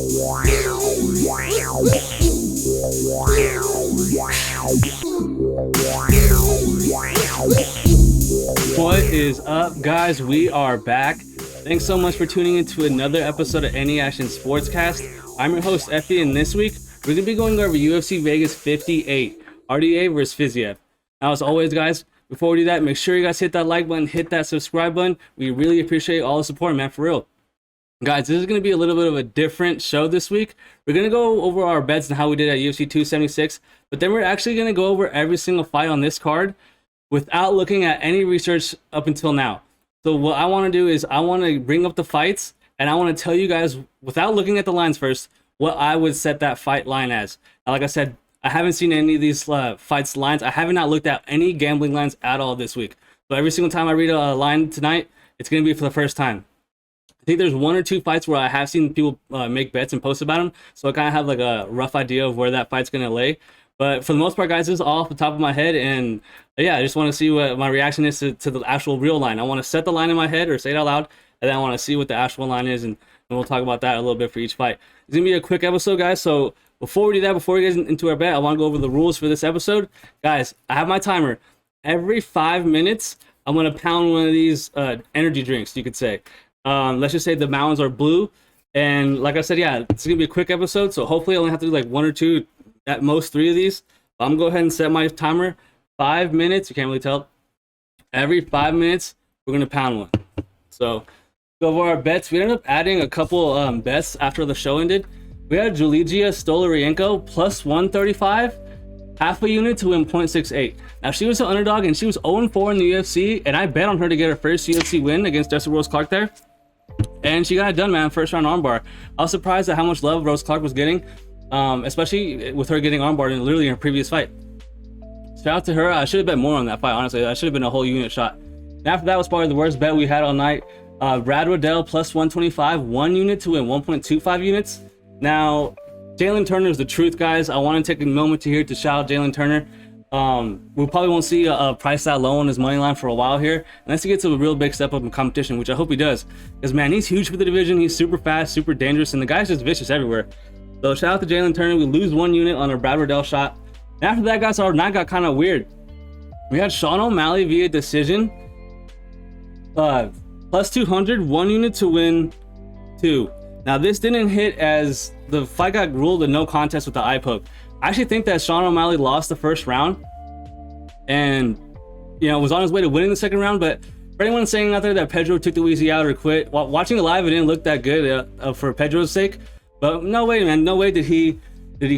What is up, guys? We are back. Thanks so much for tuning in to another episode of Any Action Sportscast. I'm your host, Effie, and this week we're going to be going over UFC Vegas 58, RDA versus Fiziev. Now, as always, guys, before we do that, make sure you guys hit that like button, hit that subscribe button. We really appreciate all the support, man, for real. Guys, this is going to be a little bit of a different show this week. We're going to go over our bets and how we did at UFC 276, but then we're actually going to go over every single fight on this card without looking at any research up until now. So what I want to do is I want to bring up the fights, and I want to tell you guys, without looking at the lines first, what I would set that fight line as. Now, like I said, I haven't seen any of these fights lines. I haven't not looked at any gambling lines at all this week. So every single time I read a line tonight, it's going to be for the first time. I think there's one or two fights where I have seen people make bets and post about them, so I kind of have like a rough idea of where that fight's going to lay. But for the most part, guys, this is all off the top of my head, and yeah, I just want to see what my reaction is to the actual real line. I want to set the line in my head or say it out loud, and then I want to see what the actual line is, and we'll talk about that a little bit for each fight. It's going to be a quick episode, guys, so before we do that, before we get into our bet, I want to go over the rules for this episode. Guys, I have my timer. Every 5 minutes, I'm going to pound one of these energy drinks, you could say. Let's just say the mountains are blue, and like I said, yeah, it's gonna be a quick episode, so hopefully I only have to do like one or two, at most 3 of these. I'm gonna go ahead and set my timer. 5 minutes. You can't really tell. Every 5 minutes we're gonna pound one. So go over our bets. We ended up adding a couple bets after the show ended. We had Julijia Stolarienko plus 135, half a unit to win 0.68. Now, she was an underdog and she was 0-4 in the UFC, and I bet on her to get her first UFC win against Rose Clark there. And she got it done, man. First round armbar. I was surprised at how much love Rose Clark was getting, especially with her getting armbarred in literally her previous fight. Shout out to her. I should have bet more on that fight, honestly. That should have been a whole unit shot. And after that was probably the worst bet we had all night. Brad Riddell plus 125, 1 unit to win 1.25 units. Now, Jalen Turner is the truth, guys. I want to take a moment to here to shout out Jalen Turner. We probably won't see a price that low on his money line for a while here, unless he gets a real big step up in competition, which I hope he does. Because, man, he's huge for the division. He's super fast, super dangerous, and the guy's just vicious everywhere. So shout out to Jalen Turner. We lose 1 unit on a Brad Riddell shot. And after that, guys, our night got kind of weird. We had Sean O'Malley via decision. Plus 200, 1 unit to win 2. Now, this didn't hit as the fight got ruled a no contest with the eye poke. I actually think that Sean O'Malley lost the first round and, you know, was on his way to winning the second round. But for anyone saying out there that Pedro took the easy out or quit, watching it live, it didn't look that good for Pedro's sake. But no way, man. No way did he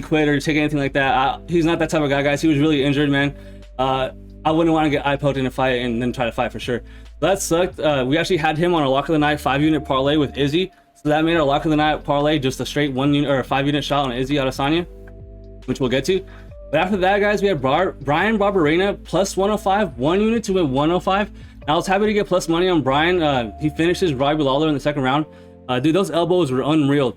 quit or take anything like that. He's not that type of guy, guys. He was really injured, man. I wouldn't want to get eye poked in a fight and then try to fight for sure. That sucked. We actually had him on a lock of the night 5-unit parlay with Izzy. So that made our lock of the night parlay just a straight 1 unit or a 5-unit shot on Izzy Adesanya, which we'll get to. But after that, guys, we had Brian Barberena plus 105, 1 unit to win 105. Now, I was happy to get plus money on Brian. He finished his Robbie Lawler in the second round. Dude, those elbows were unreal.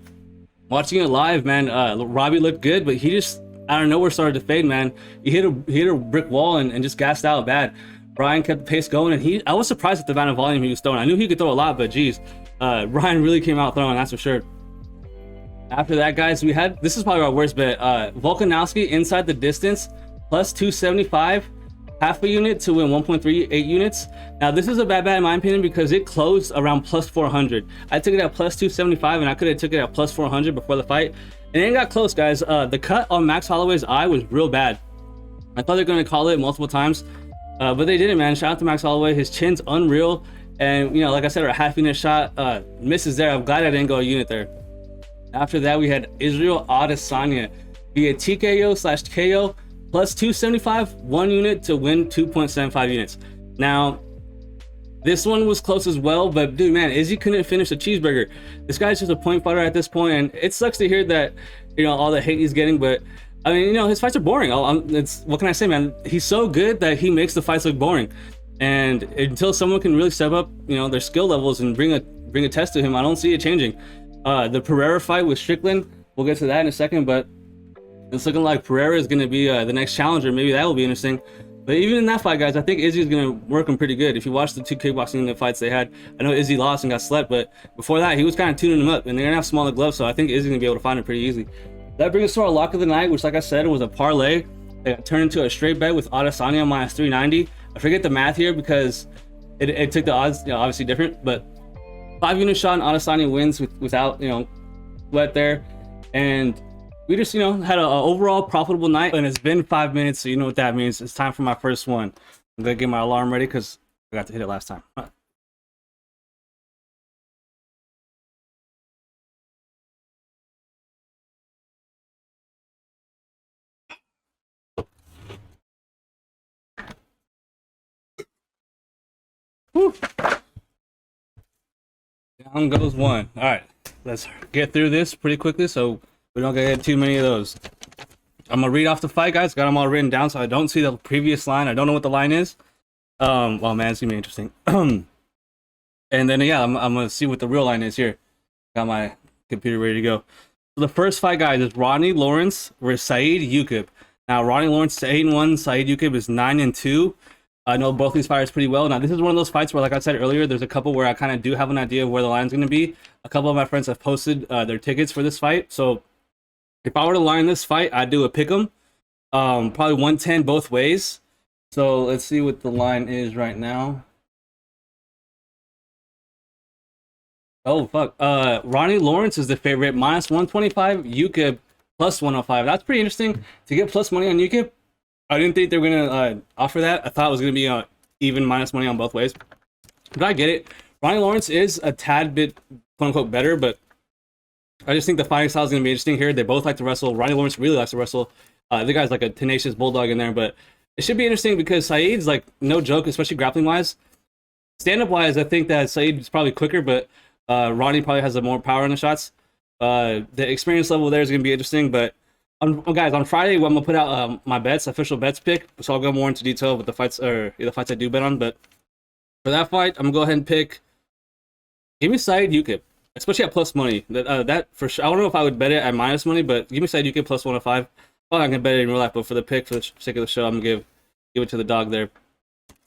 Watching it live, man, Robbie looked good, but he just out of nowhere started to fade, man. He hit a brick wall and just gassed out bad. Brian kept the pace going, and I was surprised at the amount of volume he was throwing. I knew he could throw a lot, but geez, Brian really came out throwing, that's for sure. After that, guys, we had, this is probably our worst bet, Volkanovski inside the distance, plus 275, half a unit to win 1.38 units. Now, this is a bad bet in my opinion because it closed around plus 400. I took it at plus 275, and I could have took it at plus 400 before the fight. And it got close, guys. The cut on Max Holloway's eye was real bad. I thought they were going to call it multiple times, but they didn't, man. Shout out to Max Holloway. His chin's unreal. And, you know, like I said, our half unit shot misses there. I'm glad I didn't go a unit there. After that, we had Israel Adesanya via TKO/KO plus 275, 1 unit to win 2.75 units. Now, this one was close as well, but dude, man, Izzy couldn't finish the cheeseburger. This guy's just a point fighter at this point, and it sucks to hear that, you know, all the hate he's getting, but I mean, you know, his fights are boring. What can I say, man? He's so good that he makes the fights look boring. And until someone can really step up, you know, their skill levels and bring a test to him, I don't see it changing. The Pereira fight with Strickland, we'll get to that in a second, but it's looking like Pereira is going to be the next challenger. Maybe that will be interesting. But even in that fight, guys, I think Izzy's gonna work him pretty good. If you watch the two kickboxing fights they had, I know Izzy lost and got slept, but before that, he was kind of tuning him up, and they're gonna have smaller gloves, so I think Izzy's gonna be able to find it pretty easy. That brings us to our lock of the night, which, like I said, was a parlay. It turned into a straight bet with Adesanya minus 390. I forget the math here because it took the odds, obviously different, but 5-unit shot and Adesanya wins without, sweat there, and we just, had an overall profitable night, and it's been 5 minutes, so you know what that means. It's time for my first one. I'm gonna get my alarm ready because I got to hit it last time. Whew. Down goes one. All right, let's get through this pretty quickly so we don't get too many of those. I'm gonna read off the fight, guys. Got them all written down so I don't see the previous line. I don't know what the line is. Well, man, it's gonna be interesting. And then I'm gonna see what the real line is here. Got my computer ready to go. So the first fight, guys, is Ronnie Lawrence versus Saidyokub. Now, Ronnie Lawrence is 8-1. Saidyokub is 9-2. I know both these fighters pretty well. Now, this is one of those fights where, like I said earlier, there's a couple where I kind of do have an idea of where the line's going to be. A couple of my friends have posted their tickets for this fight. So if I were to line this fight, I'd do a pick 'em. Probably 110 both ways. So let's see what the line is right now. Oh, fuck. Ronnie Lawrence is the favorite, minus 125. Yukub plus 105. That's pretty interesting to get plus money on Yukub. I didn't think they were going to offer that. I thought it was going to be even minus money on both ways. But I get it. Ronnie Lawrence is a tad bit, quote-unquote, better, but I just think the fighting style is going to be interesting here. They both like to wrestle. Ronnie Lawrence really likes to wrestle. The guy's like a tenacious bulldog in there, but it should be interesting because Saeed's like no joke, especially grappling-wise. Stand-up-wise, I think that Saeed is probably quicker, but Ronnie probably has more power in the shots. The experience level there is going to be interesting, but guys, on Friday, I'm gonna put out my bets, official bets pick. So I'll go more into detail with the fights or the fights I do bet on. But for that fight, I'm gonna go ahead and pick. Give me Saidyokub, especially at plus money. That for sure. I don't know if I would bet it at minus money, but give me Saidyokub plus 105. Well, I can bet it in real life, but for the pick, for the sake of the show, I'm gonna give it to the dog there.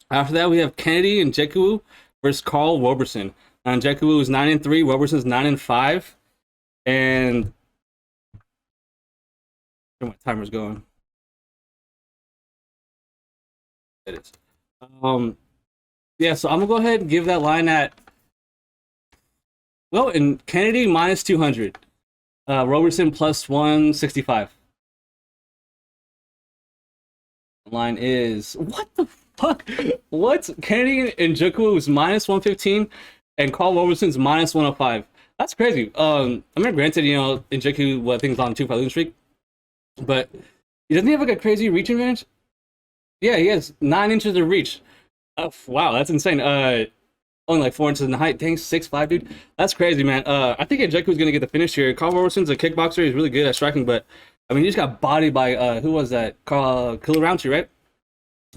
After that, we have Kennedy and Nzechukwu versus Karl Roberson. Now, Nzechukwu is 9-3. Roberson's 9-5, and my timer's going. It is. Yeah, so I'm gonna go ahead and give that line at, well, in Kennedy minus 200, Roberson plus 165. The line is, what the fuck? What? Kennedy and Nzechukwu is minus 115, and Karl Roberson's minus 105. That's crazy. I mean, granted, Nzechukwu, I think, is on 2-fight losing streak. But doesn't he have like a crazy reach advantage? Yeah, he has 9 inches of reach. Wow, that's insane. Only like 4 inches in height. Dang, 6'5", dude. That's crazy, man. I think Nzechukwu gonna get the finish here. Karl Roberson's a kickboxer. He's really good at striking, but I mean, he just got bodied by who was that? Kakhramonov, right?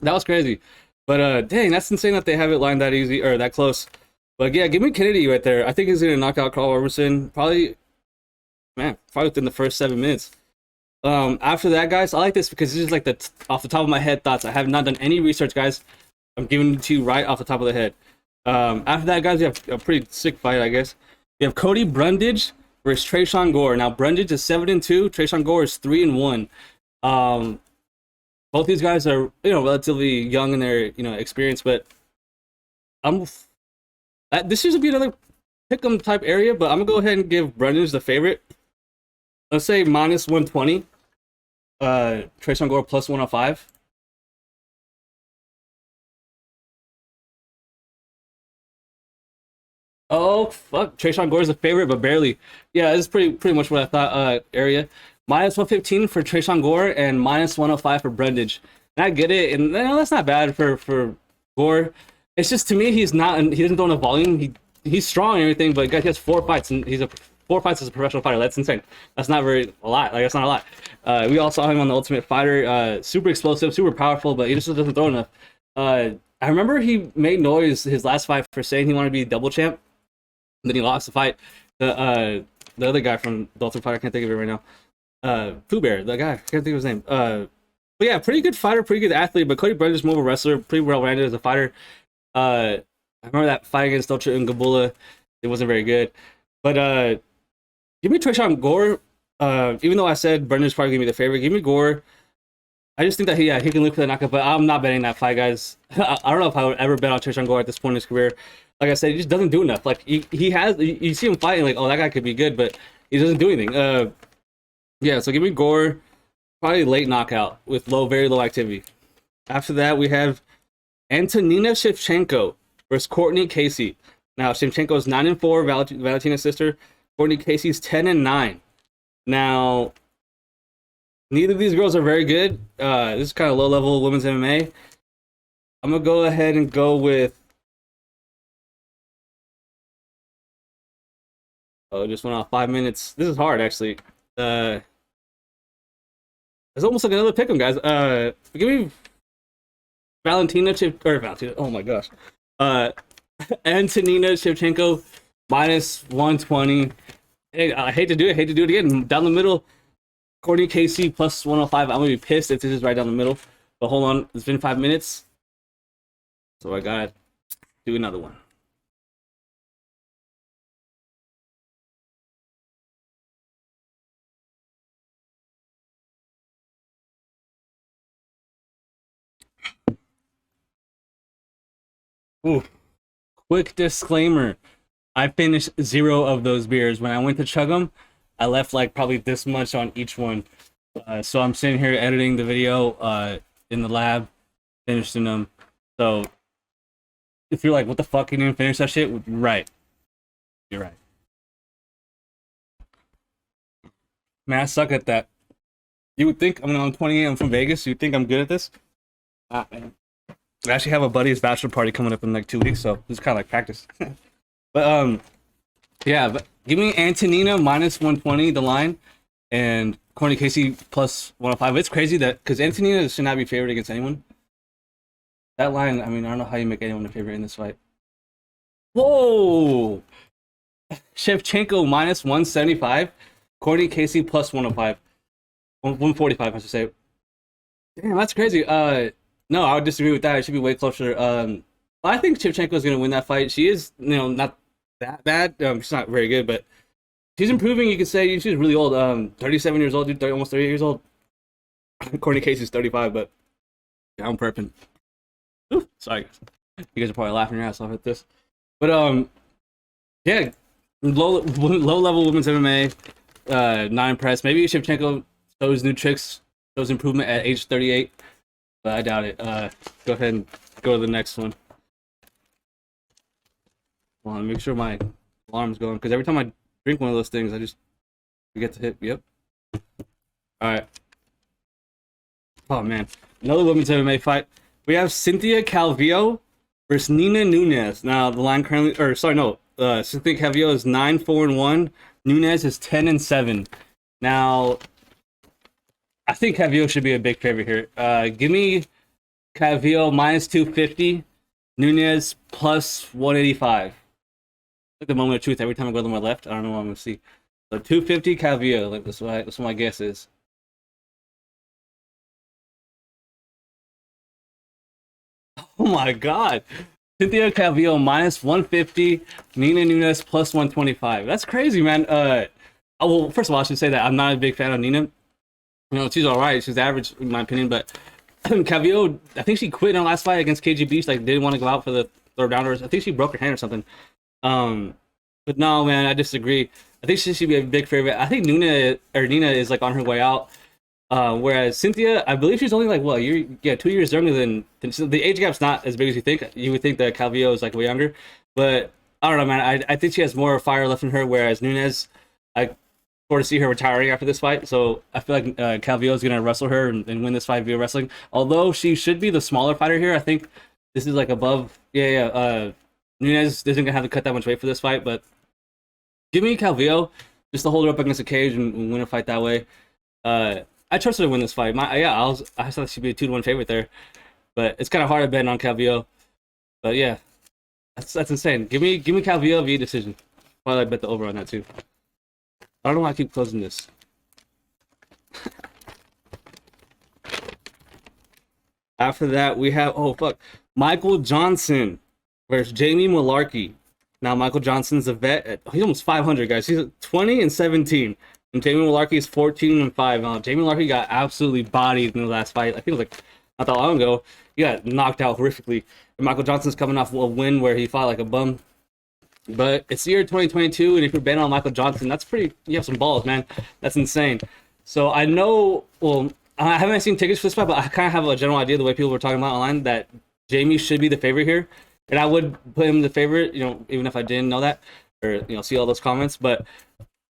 That was crazy. But dang, that's insane that they have it lined that easy or that close. But yeah, give me Kennedy right there. I think he's gonna knock out Karl Roberson probably within the first 7 minutes. After that, guys, I like this because this is like off the top of my head thoughts. I have not done any research, guys. I'm giving it to you right off the top of the head. After that, guys, we have a pretty sick fight, I guess. We have Cody Brundage versus Tresean Gore. Now, Brundage is 7-2. Tresean Gore is 3-1. Both these guys are, relatively young in their, experience, but this should be another pick'em type area, but I'm gonna go ahead and give Brundage the favorite. Let's say minus 120. Tresean Gore plus 105. Oh fuck! Tresean Gore is a favorite, but barely. Yeah, this is pretty much what I thought. Area minus 115 for Tresean Gore and minus 105 for Brundage. And I get it, and that's not bad for Gore. It's just, to me, he doesn't throw enough volume. He's strong and everything, but guys, he has 4 fights, and he's 4 fights as a professional fighter. That's insane. That's not a lot. Like, that's not a lot. We all saw him on The Ultimate Fighter. Super explosive, super powerful, but he just doesn't throw enough. I remember he made noise his last fight for saying he wanted to be double champ. And then he lost the fight. The other guy from The Ultimate Fighter, I can't think of it right now. Pooh Bear, the guy, I can't think of his name. But yeah, pretty good fighter, pretty good athlete. But Cody Brundage is more of a wrestler, pretty well-rounded as a fighter. I remember that fight against Dolce and Gabula. It wasn't very good. But give me Tresean Gore. Even though I said Brundage is probably gonna be the favorite, give me Gore. I just think that he can look for the knockout, but I'm not betting that fight, guys. I don't know if I would ever bet on Tresean Gore at this point in his career. Like I said, he just doesn't do enough. Like he has, you see him fighting, like, oh, that guy could be good, but he doesn't do anything. Yeah, so give me Gore, probably late knockout with very low activity. After that, we have Antonina Shevchenko versus Cortney Casey. Now Shevchenko is 9-4, Valentina's sister. Cortney Casey's 10-9. Now, neither of these girls are very good. This is kind of low-level women's MMA. I'm gonna go ahead and go with. Oh, it just went off 5 minutes. This is hard, actually. It's almost like another pick'em, guys. Give me Valentina. Oh my gosh. Antonina Shevchenko -120. Hey, I hate to do it. Hate to do it again. Down the middle. Cortney Casey +105. I'm gonna be pissed if this is right down the middle. But hold on, it's been 5 minutes, so I gotta do another one. Ooh. Quick disclaimer: I finished 0 of those beers. When I went to chug them, I left like probably this much on each one. So I'm sitting here editing the video in the lab, finishing them. So if you're like, what the fuck, you didn't finish that shit? Right. You're right. Man, I suck at that. You would think, I'm 28, I'm from Vegas, you'd think I'm good at this? Ah, man. I actually have a buddy's bachelor party coming up in like 2 weeks, so it's kind of like practice. But yeah, but give me Antonina -120 the line, and Cortney Casey +105. It's crazy that because Antonina should not be favored against anyone. That line, I mean, I don't know how you make anyone a favorite in this fight. Whoa! Shevchenko -175, Cortney Casey +105, 145, I should say. Damn, that's crazy. No, I would disagree with that. It should be way closer. I think Shevchenko is going to win that fight. She is, not that bad. She's not very good, but she's improving. You could say she's really old. 37 years old, dude. Almost 30 years old. Cortney Casey's 35, but yeah, I'm prepping. Ooh, sorry, you guys are probably laughing your ass off at this, but yeah, low level women's MMA. Not impressed. Maybe Shevchenko shows new tricks, shows improvement at age 38. But I doubt it. Go ahead and go to the next one. Hold on, make sure my alarm's going, because every time I drink one of those things, I just forget to hit. Yep. Alright. Oh, man. Another women's MMA fight. We have Cynthia Calvillo versus Nina Nunes. Now, the line currently... Cynthia Calvillo is 9-4-1. Nunes is 10-7. Now... I think Calvillo should be a big favorite here. Give me Calvillo -250, Nunes +185. Like the moment of truth every time I go to my left. I don't know what I'm gonna see. So 250 Calvillo. Like that's what my guess is. Oh my god. Cynthia Calvillo -150, Nina Nunes +125. That's crazy, man. Well, first of all, I should say that I'm not a big fan of Nina. She's all right. She's average in my opinion, but Calvillo, I think she quit in her last fight against KGB. She didn't want to go out for the third rounders. I think she broke her hand or something. But no, man, I disagree. I think she should be a big favorite. I think Nina is on her way out. Whereas Cynthia, I believe she's only 2 years younger than the age gap's not as big as you think. You would think that Calvillo is way younger, but I don't know, man. I think she has more fire left in her. Whereas Nunes, I sort of see her retiring after this fight, so I feel like Calvillo is gonna wrestle her and win this fight via wrestling. Although she should be the smaller fighter here, I think this is above. Nunes isn't gonna have to cut that much weight for this fight, but give me Calvillo just to hold her up against the cage and win a fight that way. I trust her to win this fight. I thought she'd be a 2-1 favorite there, but it's kind of hard to bet on Calvillo. But yeah, that's insane. Give me Calvillo via decision. Probably I bet the over on that too. I don't know why I keep closing this. After that, we have Michael Johnson versus Jamie Mullarkey. Now Michael Johnson's a vet. He's almost 500, guys. He's 20-17, and Jamie Mullarkey is 14-5. Jamie Mullarkey got absolutely bodied in the last fight. I think it was like not that long ago. He got knocked out horrifically. And Michael Johnson's coming off a win where he fought like a bum. But it's the year 2022, and if you're betting on Michael Johnson, that's pretty. You have some balls, man. That's insane. So I know. Well, I haven't seen tickets for this fight, but I kind of have a general idea the way people were talking about online that Jamie should be the favorite here, and I would put him the favorite. Even if I didn't know that or see all those comments. But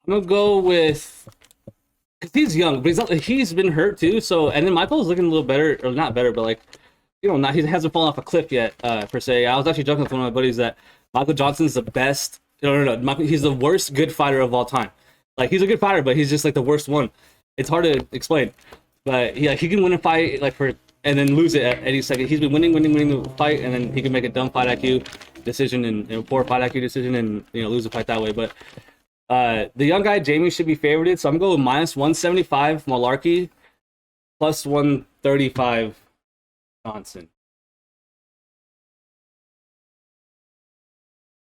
I'm gonna go with because he's young, but he's been hurt too. So and then Michael's looking a little better, or not better, but like not he hasn't fallen off a cliff yet per se. I was actually joking with one of my buddies that Michael Johnson's the best. No. He's the worst good fighter of all time. Like he's a good fighter, but he's just like the worst one. It's hard to explain, but he can win a fight and then lose it at any second. He's been winning the fight, and then he can make a dumb fight IQ decision and poor fight IQ decision and lose the fight that way. But the young guy Jamie should be favorited, so I'm going with -175 Mullarkey, +135 Johnson.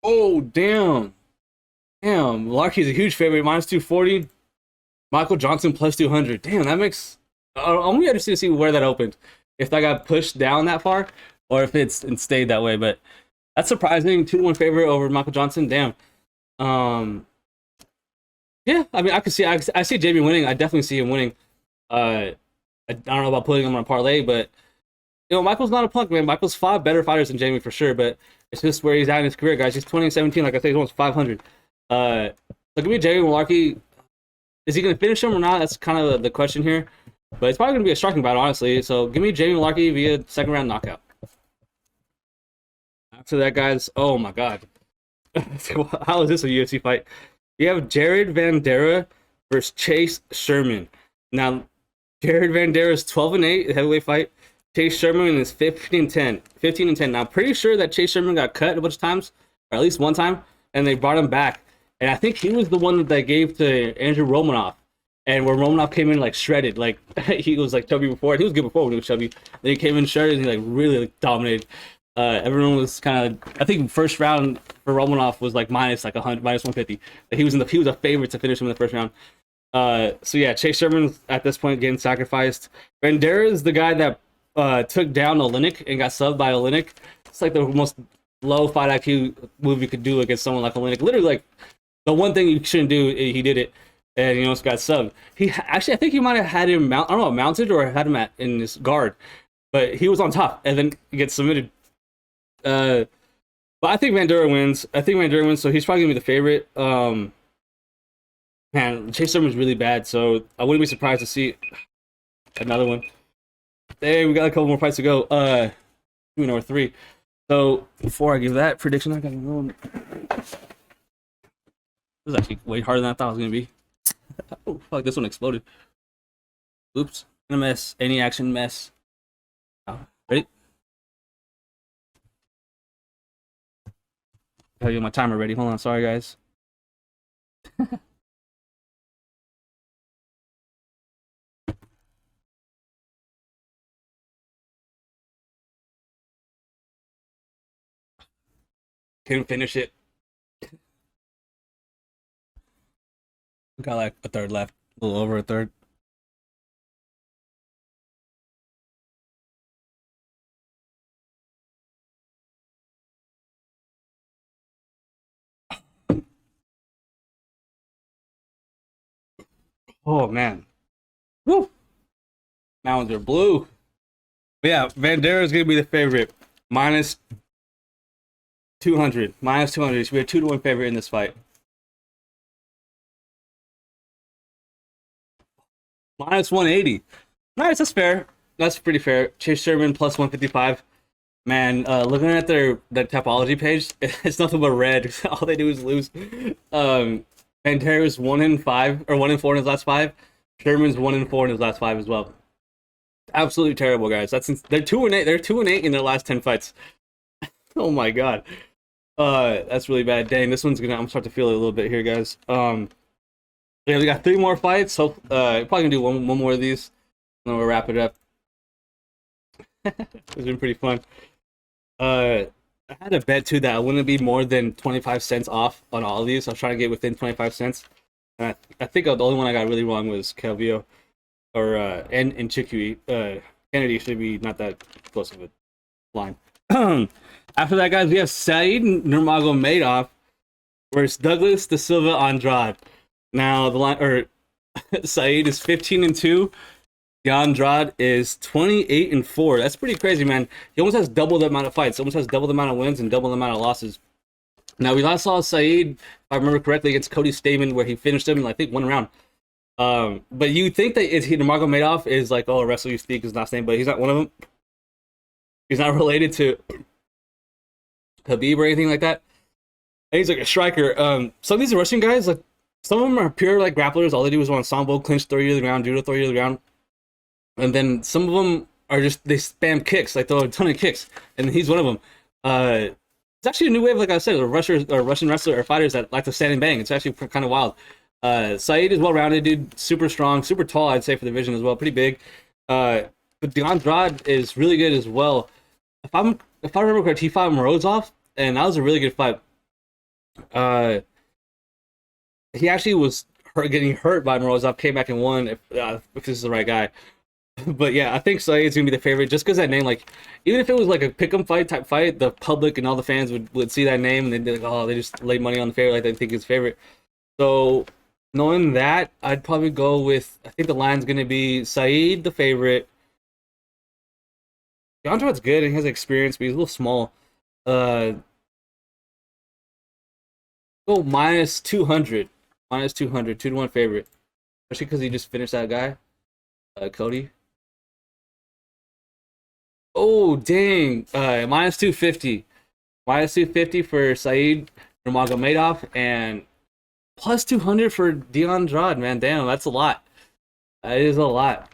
Oh damn! Mullarkey's a huge favorite, -240. Michael Johnson +200. Damn, that makes. I'm gonna be interested to see where that opened. If that got pushed down that far, or if it stayed that way. But that's surprising. 2-1 favorite over Michael Johnson. Damn. Yeah, I mean, I see Jamie winning. I definitely see him winning. I don't know about putting him on a parlay, but Michael's not a punk, man. Michael's fought better fighters than Jamie for sure, but it's just where he's at in his career, guys. He's 20-17, like I said, he's almost 500. So give me Jamie Mullarkey. Is he going to finish him or not? That's kind of the question here. But it's probably going to be a striking battle, honestly. So give me Jamie Mullarkey via second round knockout. After that, guys, oh my god. How is this a UFC fight? You have Jared Vanderaa versus Chase Sherman. Now, Jared Vanderaa is 12-8, heavyweight fight. Chase Sherman is 15-10. 15-10. Now, I'm pretty sure that Chase Sherman got cut a bunch of times, or at least one time, and they brought him back. And I think he was the one that they gave to Andrew Romanov. And where Romanov came in like shredded, like he was like chubby before. He was good before when he was chubby. Then he came in shredded and he like really dominated. Everyone was kind of. I think first round for Romanov was like -150. He was a favorite to finish him in the first round. So yeah, Chase Sherman at this point getting sacrificed. Vanderaa is the guy that took down Oleinik and got subbed by Oleinik. It's like the most low fight IQ move you could do against someone like Oleinik. Literally, like the one thing you shouldn't do, he did it. And got subbed. I think he might have had him mounted or had him in his guard, but he was on top and then he gets submitted. But I think Vanderaa wins. So he's probably gonna be the favorite. Man, Chase Sherman's really bad, so I wouldn't be surprised to see another one. Hey, we got a couple more fights to go. 2 or 3. So before I give that prediction, I gotta go. This is actually way harder than I thought it was gonna be. Oh, fuck, this one exploded. Oops. In a mess. Any action mess. Oh, ready? Gotta get my timer ready. Hold on. Sorry, guys. Couldn't finish it. Got like a third left. A little over a third. Oh man. Woo! Mountains are blue. But yeah, Vanderaa is gonna be the favorite. -200. -200. So we have 2-1 favorite in this fight. -180. Nice, that's fair. That's pretty fair. Chase Sherman +155. Man, looking at their topology page, it's nothing but red. All they do is lose. Vanderaa is 1-5 or 1-4 in his last 5. Sherman's 1-4 in his last 5 as well. Absolutely terrible, guys. They're 2-8. They're 2-8 in their last 10 fights. Oh my god. That's really bad. Dang, this one's I'm gonna start to feel it a little bit here, guys. Yeah, we got 3 more fights. So probably gonna do one more of these, and then we'll wrap it up. It's been pretty fun. I had a bet too that I wouldn't be more than 25 cents off on all of these. I was trying to get within 25 cents. And I think the only one I got really wrong was Calvillo or and Nzechukwu. Kennedy should be not that close of a line. After that, guys, we have Said Nurmagomedov versus Douglas Da Silva Andrade. Now the line Said is 15-2. Andrade is 28-4. That's pretty crazy, man. He almost has double the amount of fights. Almost has double the amount of wins and double the amount of losses. Now we last saw Said, if I remember correctly, against Cody Stamen, where he finished him in I think 1 round. But you think that Nurmagomedov is like, oh, wrestler you speak his last name, but he's not one of them. He's not related to Khabib or anything like that. And he's like a striker. Some of these Russian guys, like some of them are pure like grapplers. All they do is ensemble, clinch, throw you to the ground, judo, throw you to the ground. And then some of them are just, they spam kicks, like throw a ton of kicks. And he's one of them. It's actually a new wave, like I said, of Russian wrestler or fighters that like to stand and bang. It's actually kind of wild. Said is well-rounded, dude. Super strong, super tall, I'd say, for the division as well. Pretty big. But Andrade is really good as well. If I remember correctly, he fought Morozov, and that was a really good fight. He actually was getting hurt by Morozov, came back and won, if this is the right guy. But yeah, I think Said's gonna be the favorite just because that name, like, even if it was like a pick'em fight type fight, the public and all the fans would see that name and they'd be like, oh, they just laid money on the favorite, like they think it's favorite. So knowing that, I'd probably go with, I think the line's gonna be Said the favorite. Andrade's good and he has experience, but he's a little small. Go minus 200, 2-1 favorite, especially because he just finished that guy, Cody. Oh, dang. Minus 250. Minus 250 for Said Nurmagomedov and plus 200 for Andrade, man. Damn, that's a lot. That is a lot.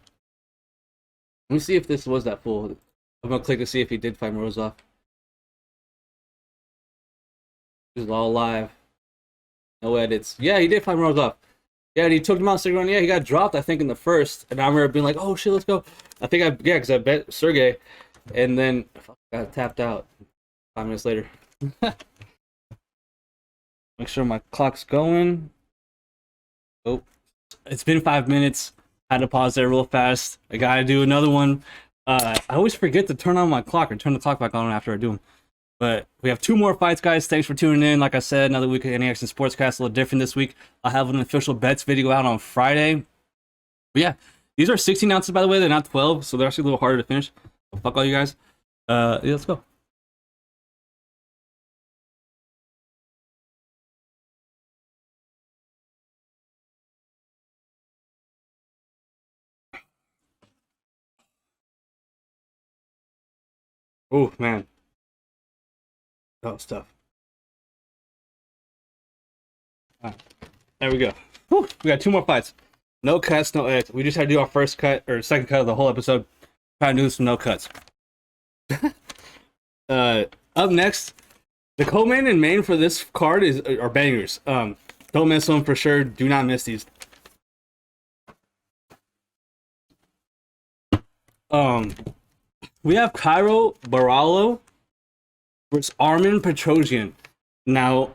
Let me see if this was that full. I'm going to click to see if he did fight Morozov. This is all live. No edits. Yeah, he did fight Morozov. Yeah, and he took him out second round. Yeah, he got dropped, I think, in the first. And I remember being like, oh, shit, let's go. Because I bet Sergey. And then I got tapped out 5 minutes later. Make sure my clock's going. Oh, it's been 5 minutes. I had to pause there real fast. I gotta do another one. I always forget to turn on my clock or turn the clock back on after I do them. But we have 2 more fights, guys. Thanks for tuning in. Like I said, another week of Any Action Sportscast, a little different this week. I'll have an official bets video out on Friday. But yeah, these are 16 ounces, by the way. They're not 12, so they're actually a little harder to finish. Fuck all you guys. Yeah, let's go. Oh, man. That was tough. All right. There we go. Whew. We got 2 more fights. No cuts, no edits. We just had to do our first cut or second cut of the whole episode. Trying to do some no cuts. Up next, the co-main and main for this card are bangers. Don't miss them for sure. Do not miss these. We have Caio Borralho versus Armen Petrosyan. Now,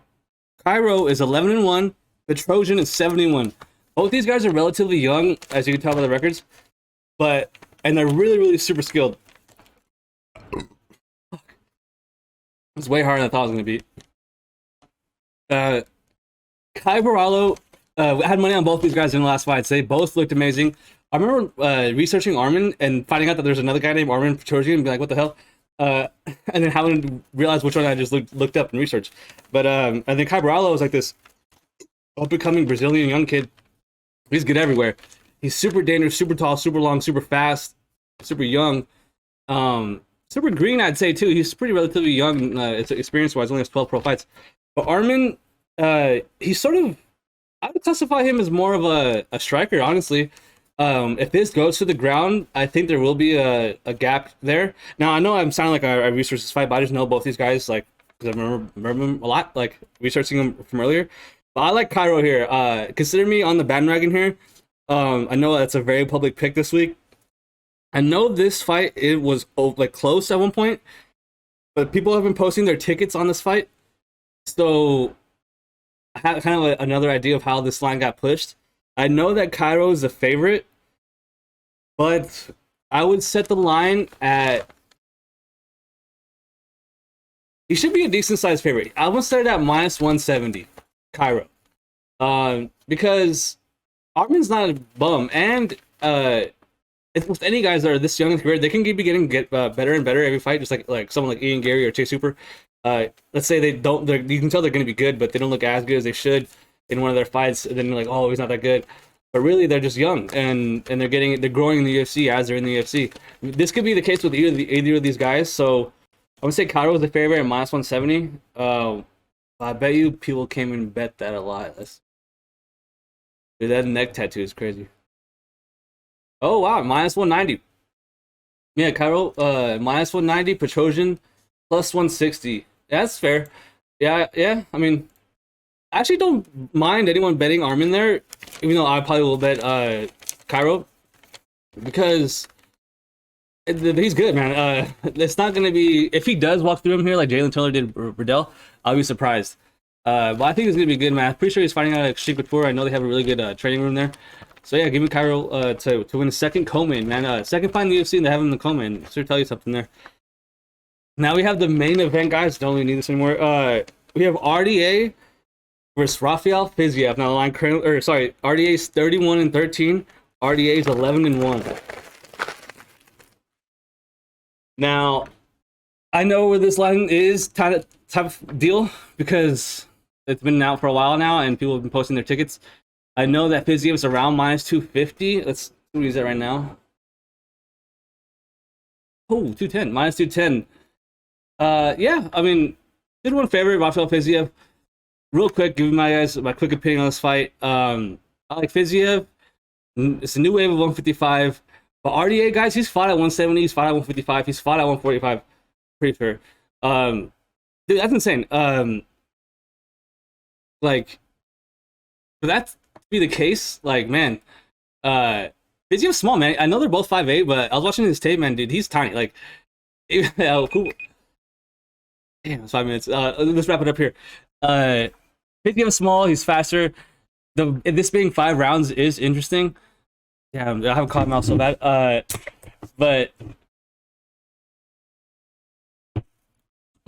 Caio is 11-1. Petrosyan is 71. Both these guys are relatively young, as you can tell by the records, and they're really, really super skilled. It's way harder than I thought it was going to be. Caio Borralho, had money on both these guys in the last fights. They both looked amazing. I remember researching Armen and finding out that there's another guy named Armen Petrosyan and be like, what the hell? And then having to realize which one I just looked up and researched. But I think Caio Borralho is like this up-and-coming Brazilian young kid. He's good everywhere. He's super dangerous, super tall, super long, super fast, super young. Super green, I'd say, too. He's pretty relatively young, experience-wise, only has 12 pro fights. But Armen, he's sort of, I would classify him as more of a striker, honestly. If this goes to the ground, I think there will be a gap there. Now, I know I'm sounding like I researched this fight, but I just know both these guys, like, because I remember them a lot, like, researching them from earlier. But I like Caio here. Consider me on the bandwagon here. I know that's a very public pick this week. I know this fight it was like close at one point, but people have been posting their tickets on this fight, so I have kind of another idea of how this line got pushed. I know that Caio is the favorite, but I would set the line at. He should be a decent sized favorite. I would set it at minus 170, Caio, because Armen's not a bum, and with any guys that are this young in career, they can be getting better and better every fight. Just like someone like Ian Gary or Chase Super. Let's say they don't. You can tell they're going to be good, but they don't look as good as they should in one of their fights. And then you're like, oh, he's not that good. But really, they're just young, and they're growing in the UFC as they're in the UFC. This could be the case with either of these guys. So I would say Caio was the favorite at minus 170. I bet you people came and bet that a lot. Dude, that neck tattoo is crazy. Oh wow, minus 190. Yeah, Caio, minus 190. Petrosyan plus 160. Yeah, that's fair. Yeah. I mean, I actually don't mind anyone betting Armen there, even though I probably will bet Caio because he's good, man. It's not gonna be if he does walk through him here like Jalen Taylor did Riddell. I'll be surprised. But I think it's gonna be good, man. I'm pretty sure he's fighting out at Sheik Couture. I know they have a really good training room there. So yeah, give me Caio to win a second co-main, man. Second fight in the UFC and they have him in the co-main. Should tell you something there. Now we have the main event, guys. Don't really need this anymore. We have RDA versus Rafael Fiziev. Now the line currently, RDA is 31-13. RDA is 11-1. Now, I know where this line is type of deal because it's been out for a while now and people have been posting their tickets. I know that Fiziev is around minus 250. Let's use that right now. Oh, 210, minus 210. Yeah, I mean, did one favorite, Rafael Fiziev. Real quick, give my quick opinion on this fight. I like Fiziev. It's a new wave of 155. But RDA, guys, he's fought at 170. He's fought at 155. He's fought at 145. Pretty fair. Dude, that's insane. Like, for that to be the case, like, man, Fiziev's small, man. I know they're both 5'8", but I was watching his tape, man, dude. He's tiny. Like, cool. Damn, it's 5 minutes. Let's wrap it up here. Fiziev's small. He's faster. This being 5 rounds is interesting. Yeah, I haven't caught him out so bad. But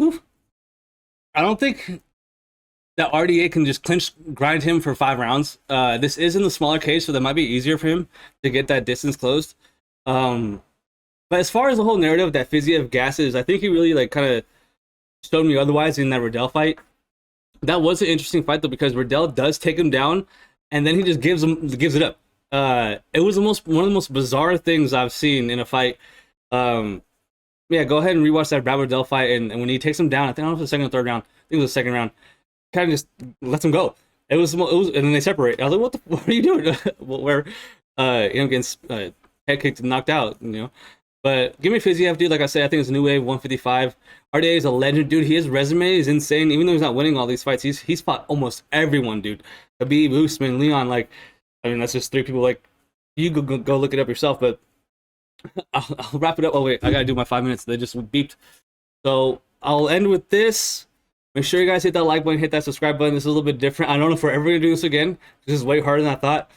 oof, I don't think that RDA can just grind him for 5 rounds. This is in the smaller cage, so that might be easier for him to get that distance closed. But as far as the whole narrative that Fiziev gasses, I think he really like kind of showed me otherwise in that Riddell fight. That was an interesting fight though because Riddell does take him down, and then he just gives it up. It was one of the most bizarre things I've seen in a fight. Yeah, go ahead and rewatch that Brad Riddell fight, and when he takes him down, I think I don't know if it was the second or third round. I think it was the second round. Kind of just lets him go. It was, and then they separate. I was like, what are you doing? Where, getting head kicked and knocked out, But give me Fiziev, dude. Like I said, I think it's a new wave, 155. RDA is a legend, dude. His resume is insane. Even though he's not winning all these fights, he's fought almost everyone, dude. Khabib, Usman, Leon, like, I mean, that's just 3 people. Like, you go look it up yourself. But I'll wrap it up. Oh wait, I gotta do my 5 minutes. They just beeped. So I'll end with this. Make sure you guys hit that like button, hit that subscribe button. This is a little bit different. I don't know if we're ever gonna do this again. This is way harder than I thought.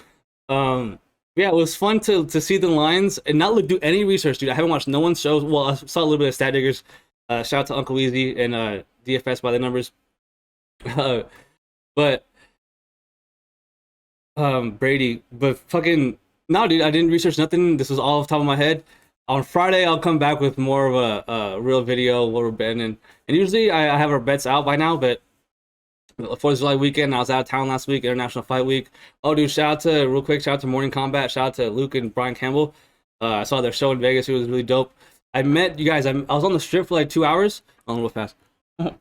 Yeah, it was fun to see the lines and not do any research, dude. I haven't watched no one's shows. Well, I saw a little bit of Stat Diggers. Shout out to Uncle Easy and DFS by the numbers. But Brady, but fucking no, dude. I didn't research nothing. This was all off the top of my head. On Friday, I'll come back with more of a real video what we're betting, and usually I have our bets out by now, but. 4th of July weekend, I was out of town last week, International Fight Week. Oh, dude, shout out to Morning Combat. Shout out to Luke and Brian Campbell. I saw their show in Vegas. It was really dope. I met you guys. I was on the strip for like 2 hours. A little fast. Let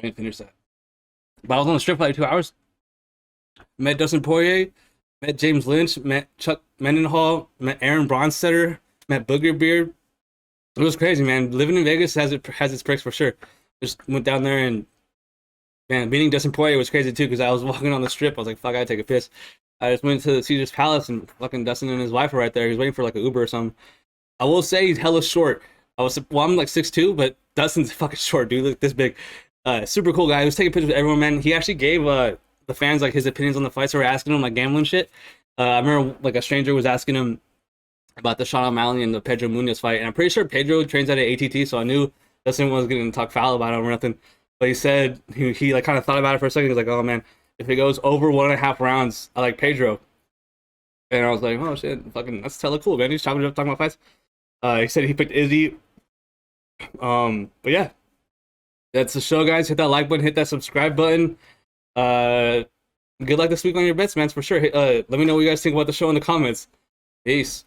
me finish that. But I was on the strip for like 2 hours. Met Dustin Poirier. Met James Lynch. Met Chuck Mendenhall. Met Aaron Bronstetter. Met Booger Beard. It was crazy, man. Living in Vegas has its perks for sure. Just went down there and Man, meeting Dustin Poirier was crazy too because I was walking on the strip. I was like, fuck, I gotta take a piss. I just went to Caesar's Palace and fucking Dustin and his wife were right there. He was waiting for like an Uber or something. I will say he's hella short. I'm like 6'2", but Dustin's fucking short, dude. Look this big. Super cool guy. He was taking pictures with everyone, man. He actually gave the fans like his opinions on the fights. So we're asking him like gambling shit. I remember like a stranger was asking him about the Sean O'Malley and the Pedro Munoz fight, and I'm pretty sure Pedro trains at ATT, so I knew Dustin wasn't going to talk foul about him or nothing. But he said he like kind of thought about it for a second. He was like, "Oh man, if it goes over 1.5 rounds, I like Pedro." And I was like, "Oh shit, fucking that's hella cool, man." He's talking about fights. He said he picked Izzy. But yeah, that's the show, guys. Hit that like button, hit that subscribe button. Good luck this week on your bets, man, for sure. Let me know what you guys think about the show in the comments. Peace.